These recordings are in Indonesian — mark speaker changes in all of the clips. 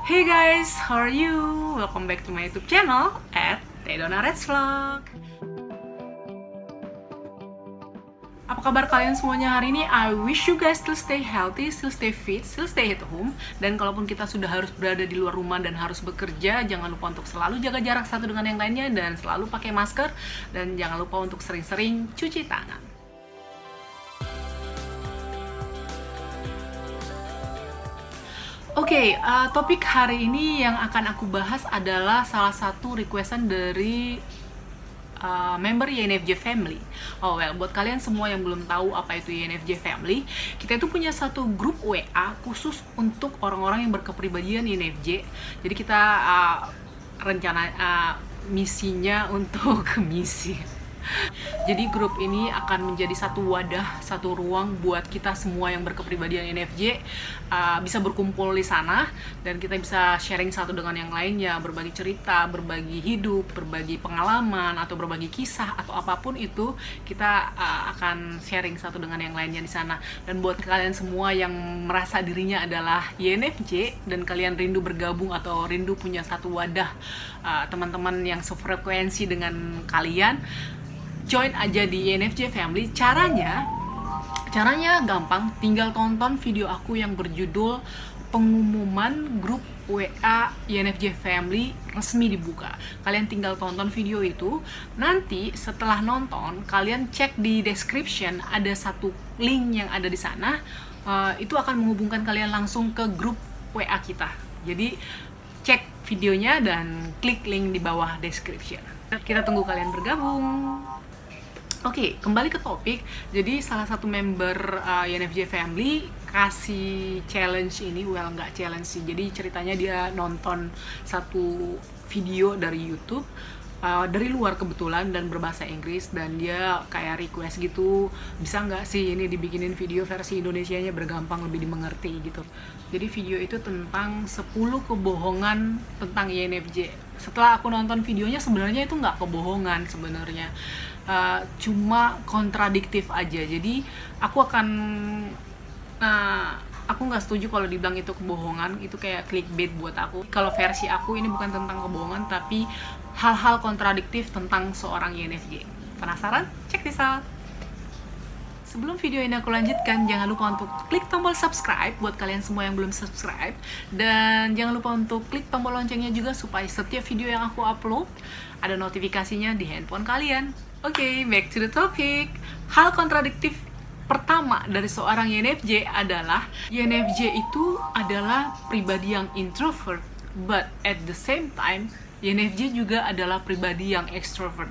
Speaker 1: Hey guys, how are you? Welcome back to my YouTube channel at @TeDonaRedsVlog. Apa kabar kalian semuanya hari ini? I wish you guys still stay healthy, still stay fit, still stay at home. Dan kalaupun kita sudah harus berada di luar rumah dan harus bekerja, jangan lupa untuk selalu jaga jarak satu dengan yang lainnya dan selalu pakai masker. Dan jangan lupa untuk sering-sering cuci tangan. Oke, topik hari ini yang akan aku bahas adalah salah satu requestan dari member YNFJ Family. Oh well, buat kalian semua yang belum tahu apa itu YNFJ Family, kita itu punya satu grup WA khusus untuk orang-orang yang berkepribadian YNFJ. Jadi kita rencana misinya untuk misi. Jadi grup ini akan menjadi satu wadah, satu ruang buat kita semua yang berkepribadian INFJ bisa berkumpul di sana dan kita bisa sharing satu dengan yang lainnya, berbagi cerita, berbagi hidup, berbagi pengalaman atau berbagi kisah atau apapun itu kita akan sharing satu dengan yang lainnya di sana. Dan buat kalian semua yang merasa dirinya adalah INFJ dan kalian rindu bergabung atau rindu punya satu wadah teman-teman yang sefrekuensi dengan kalian, join aja di INFJ Family. Caranya gampang, tinggal tonton video aku yang berjudul pengumuman grup WA INFJ Family resmi dibuka. Kalian tinggal tonton video itu. Nanti setelah nonton, kalian cek di description, ada satu link yang ada di sana. Itu akan menghubungkan kalian langsung ke grup WA kita. Jadi cek videonya dan klik link di bawah description. Kita tunggu kalian bergabung. Oke, kembali ke topik. Jadi salah satu member INFJ Family kasih challenge ini, well nggak challenge sih. Jadi ceritanya dia nonton satu video dari YouTube dari luar kebetulan dan berbahasa Inggris, dan dia kayak request gitu, bisa nggak sih ini dibikinin video versi Indonesianya bergampang, lebih dimengerti gitu. Jadi video itu tentang 10 kebohongan tentang INFJ. Setelah aku nonton videonya, sebenarnya itu nggak kebohongan sebenarnya. Cuma kontradiktif aja. Jadi aku nggak setuju kalau dibilang itu kebohongan. Itu kayak clickbait buat aku. Kalau versi aku ini bukan tentang kebohongan, tapi hal-hal kontradiktif tentang seorang INFJ. Penasaran? Check this out. Sebelum video ini aku lanjutkan, jangan lupa untuk klik tombol subscribe buat kalian semua yang belum subscribe. Dan jangan lupa untuk klik tombol loncengnya juga supaya setiap video yang aku upload ada notifikasinya di handphone kalian. Oke, back to the topic. Hal kontradiktif pertama dari seorang INFJ adalah INFJ itu adalah pribadi yang introvert, but at the same time INFJ juga adalah pribadi yang extrovert.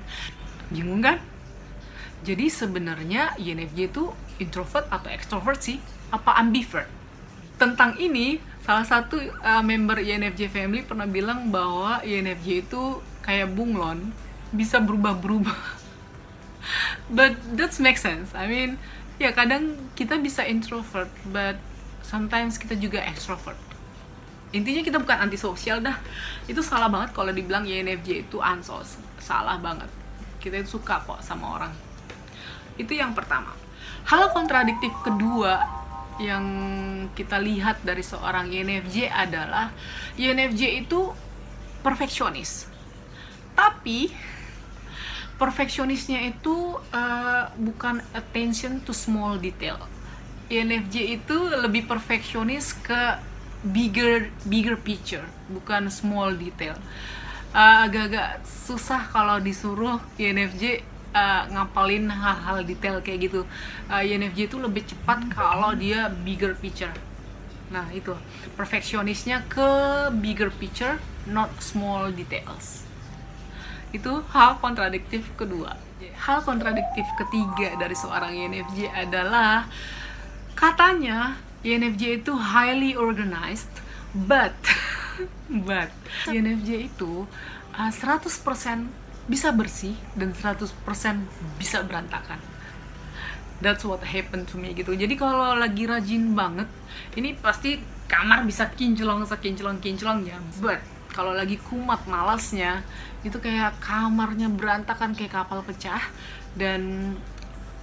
Speaker 1: Bingung kan? Jadi sebenarnya INFJ itu introvert atau extrovert sih? Apa ambivert? Tentang ini, salah satu member INFJ Family pernah bilang bahwa INFJ itu kayak bunglon, bisa berubah-berubah. But that makes sense. I mean, ya kadang kita bisa introvert, but sometimes kita juga extrovert. Intinya kita bukan antisosial dah. Itu salah banget kalau dibilang INFJ itu ansos. Salah banget. Kita itu suka kok sama orang. Itu yang pertama. Hal kontradiktif kedua yang kita lihat dari seorang INFJ adalah INFJ itu perfeksionis. Tapi perfeksionisnya itu bukan attention to small detail. INFJ itu lebih perfeksionis ke bigger picture, bukan small detail. Agak-agak susah kalau disuruh INFJ ngapalin hal-hal detail kayak gitu. INFJ itu lebih cepat kalau dia bigger picture. Nah itu, perfeksionisnya ke bigger picture, not small details. Itu hal kontradiktif kedua. Hal kontradiktif ketiga dari seorang INFJ adalah katanya INFJ itu highly organized, but INFJ itu 100% bisa bersih dan 100% bisa berantakan. That's what happened to me gitu. Jadi kalau lagi rajin banget, ini pasti kamar bisa kinclong-kinclongnya. But kalau lagi kumat malasnya, itu kayak kamarnya berantakan kayak kapal pecah, dan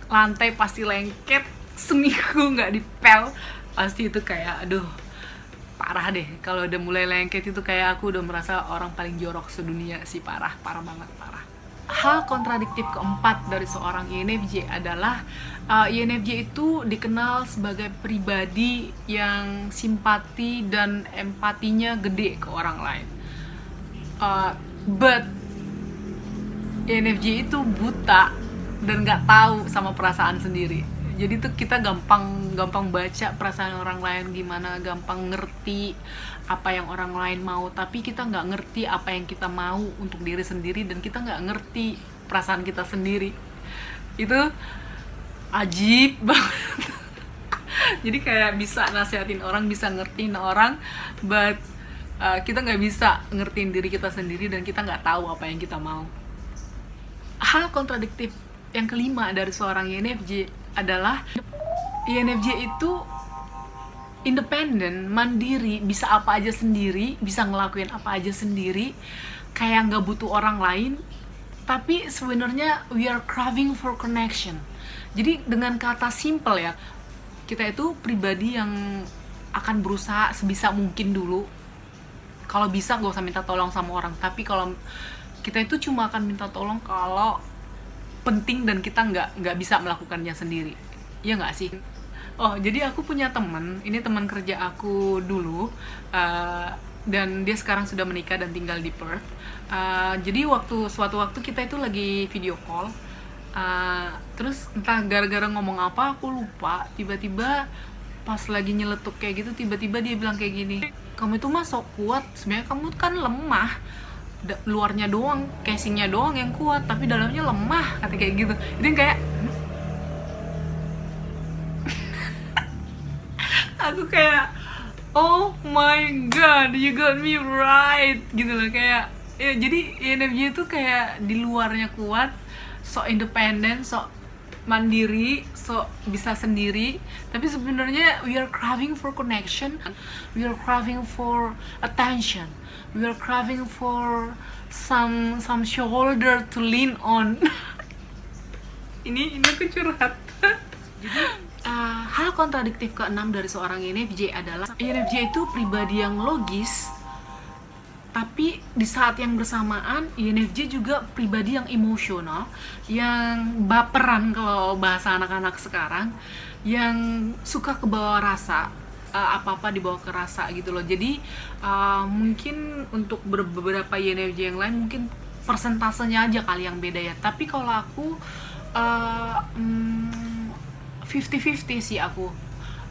Speaker 1: lantai pasti lengket, seminggu nggak dipel, pasti itu kayak aduh parah deh. Kalau udah mulai lengket itu kayak aku udah merasa orang paling jorok sedunia sih, parah banget, parah. Hal kontradiktif keempat dari seorang INFJ adalah INFJ itu dikenal sebagai pribadi yang simpati dan empatinya gede ke orang lain. But INFJ itu buta dan nggak tahu sama perasaan sendiri. Jadi tuh kita gampang baca perasaan orang lain gimana, gampang ngerti apa yang orang lain mau, tapi kita nggak ngerti apa yang kita mau untuk diri sendiri, dan kita nggak ngerti perasaan kita sendiri. Itu ajib banget. Jadi kayak bisa nasihatin orang, bisa ngertiin orang, but kita nggak bisa ngertiin diri kita sendiri, dan kita nggak tahu apa yang kita mau. Hal kontradiktif yang kelima dari seorang INFJ adalah INFJ itu independen, mandiri, bisa apa aja sendiri, bisa ngelakuin apa aja sendiri, kayak nggak butuh orang lain. Tapi sebenarnya we are craving for connection. Jadi dengan kata simple ya, kita itu pribadi yang akan berusaha sebisa mungkin dulu. Kalau bisa nggak usah minta tolong sama orang, tapi kalau kita itu cuma akan minta tolong kalau penting dan kita nggak bisa melakukannya sendiri. Iya nggak sih? Oh, jadi aku punya teman, ini teman kerja aku dulu, dan dia sekarang sudah menikah dan tinggal di Perth. Jadi suatu waktu kita itu lagi video call, terus entah gara-gara ngomong apa aku lupa, tiba-tiba pas lagi nyeletuk kayak gitu, tiba-tiba dia bilang kayak gini, kamu itu mah sok kuat, sebenarnya kamu kan lemah, luarnya doang, casingnya doang yang kuat, tapi dalamnya lemah, kata kayak gitu. Itu yang kayak aku kayak oh my god, you got me right gitu loh. Kayak ya, jadi INFJ itu kayak di luarnya kuat, sok independen, sok mandiri, sok bisa sendiri, tapi sebenarnya we are craving for connection, we are craving for attention, we are craving for some shoulder to lean on. ini aku curhat. Jadi hal kontradiktif keenam dari seorang INFJ adalah INFJ itu pribadi yang logis, tapi di saat yang bersamaan INFJ juga pribadi yang emosional, yang baperan kalau bahasa anak-anak sekarang, yang suka kebawa rasa, apa-apa dibawa ke rasa gitu loh. Jadi mungkin untuk beberapa INFJ yang lain mungkin persentasenya aja kali yang beda ya, tapi kalau aku 50-50 sih aku.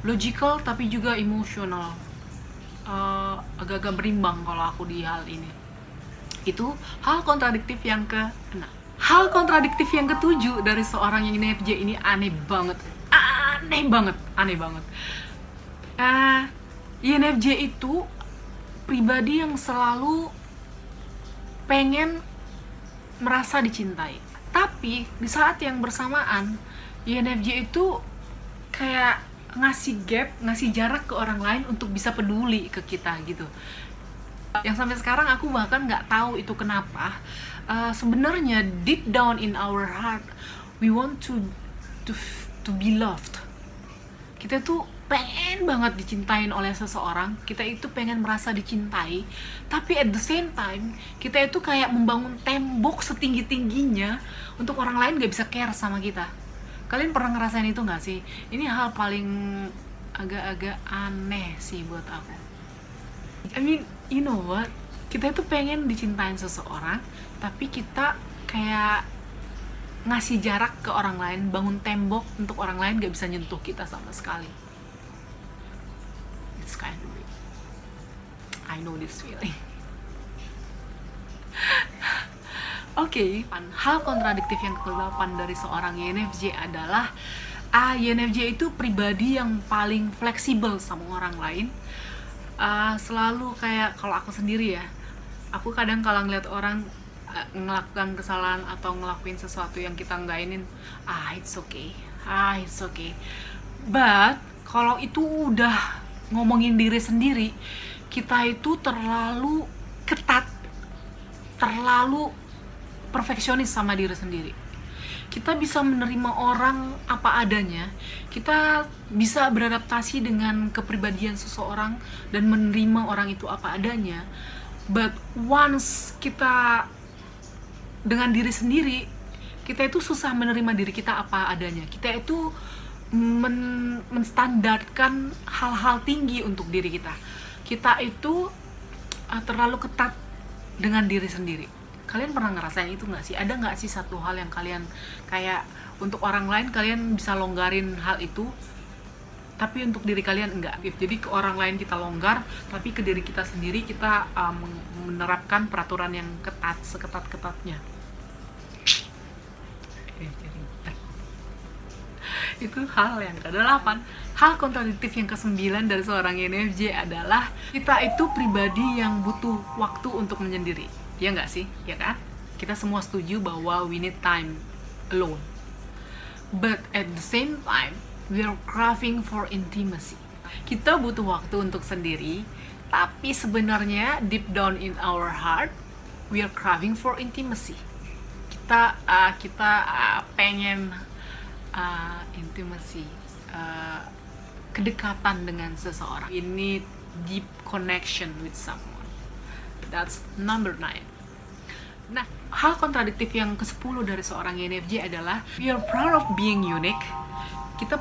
Speaker 1: Logical tapi juga emosional. Agak-agak berimbang kalau aku di hal ini. Itu hal kontradiktif yang ke-6. Hal kontradiktif yang ke-7 dari seorang yang INFJ ini aneh banget. INFJ itu pribadi yang selalu pengen merasa dicintai. Tapi di saat yang bersamaan INFJ itu kayak ngasih jarak ke orang lain untuk bisa peduli ke kita gitu. Yang sampai sekarang aku bahkan nggak tahu itu kenapa. Sebenarnya deep down in our heart we want to be loved. Kita tuh pengen banget dicintain oleh seseorang, kita itu pengen merasa dicintai, tapi at the same time kita itu kayak membangun tembok setinggi-tingginya untuk orang lain gak bisa care sama kita. Kalian pernah ngerasain itu gak sih? Ini hal paling agak-agak aneh sih buat aku. I mean, you know what? Kita itu pengen dicintain seseorang, tapi kita kayak ngasih jarak ke orang lain, bangun tembok untuk orang lain gak bisa nyentuh kita sama sekali. It's kind of weird. I know this feeling. Oke, hal kontradiktif yang ke-8 dari seorang INFJ adalah INFJ itu pribadi yang paling fleksibel sama orang lain. Selalu kayak, kalau aku sendiri ya, aku kadang kalau ngeliat orang ngelakukan kesalahan atau ngelakuin sesuatu yang kita nggak ingin, it's okay, but kalau itu udah ngomongin diri sendiri, kita itu terlalu ketat, terlalu perfeksionis sama diri sendiri. kita bisa menerima orang apa adanya, kita bisa beradaptasi dengan kepribadian seseorang dan menerima orang itu apa adanya. But once kita dengan diri sendiri, kita itu susah menerima diri kita apa adanya. Kita itu menstandarkan hal-hal tinggi untuk diri kita. Kita itu terlalu ketat dengan diri sendiri. Kalian pernah ngerasain itu nggak sih? Ada nggak sih satu hal yang kalian kayak untuk orang lain kalian bisa longgarin hal itu, tapi untuk diri kalian enggak? Jadi ke orang lain kita longgar, tapi ke diri kita sendiri kita menerapkan peraturan yang ketat, seketat-ketatnya. Itu hal yang ke-8. Hal kontradiktif yang ke-9 dari seorang INFJ adalah kita itu pribadi yang butuh waktu untuk menyendiri. Ya nggak sih? Ya kan? Kita semua setuju bahwa we need time alone. But at the same time, we are craving for intimacy. Kita butuh waktu untuk sendiri, tapi sebenarnya deep down in our heart, we are craving for intimacy. Kita pengen intimacy, kedekatan dengan seseorang. We need deep connection with someone. That's number 9. Nah, hal kontradiktif yang ke-10 dari seorang INFJ adalah we are proud of being unique. Kita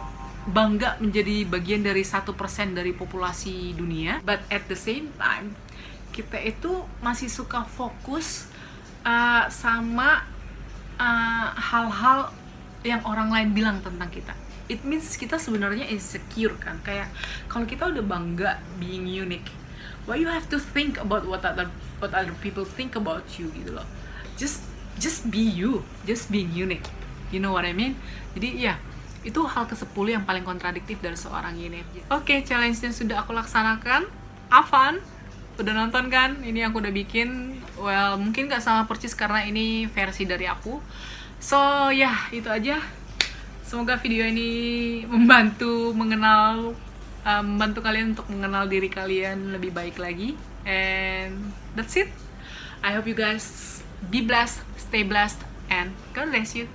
Speaker 1: bangga menjadi bagian dari 1% dari populasi dunia, but at the same time kita itu masih suka fokus sama hal-hal yang orang lain bilang tentang kita. It means kita sebenarnya insecure kan, kayak kalau kita udah bangga being unique, why you have to think about what other people think about you gitu loh. Just be you, just being unique, you know what I mean? Jadi ya, itu hal ke-10 yang paling kontradiktif dari seorang INFJ. Oke, challenge-nya sudah aku laksanakan. Afan, udah nonton kan? Ini aku udah bikin. Well, mungkin gak sama persis karena ini versi dari aku. So ya, itu aja. Semoga video ini membantu kalian untuk mengenal diri kalian lebih baik lagi. And that's it. I hope you guys be blessed, stay blessed, and God bless you.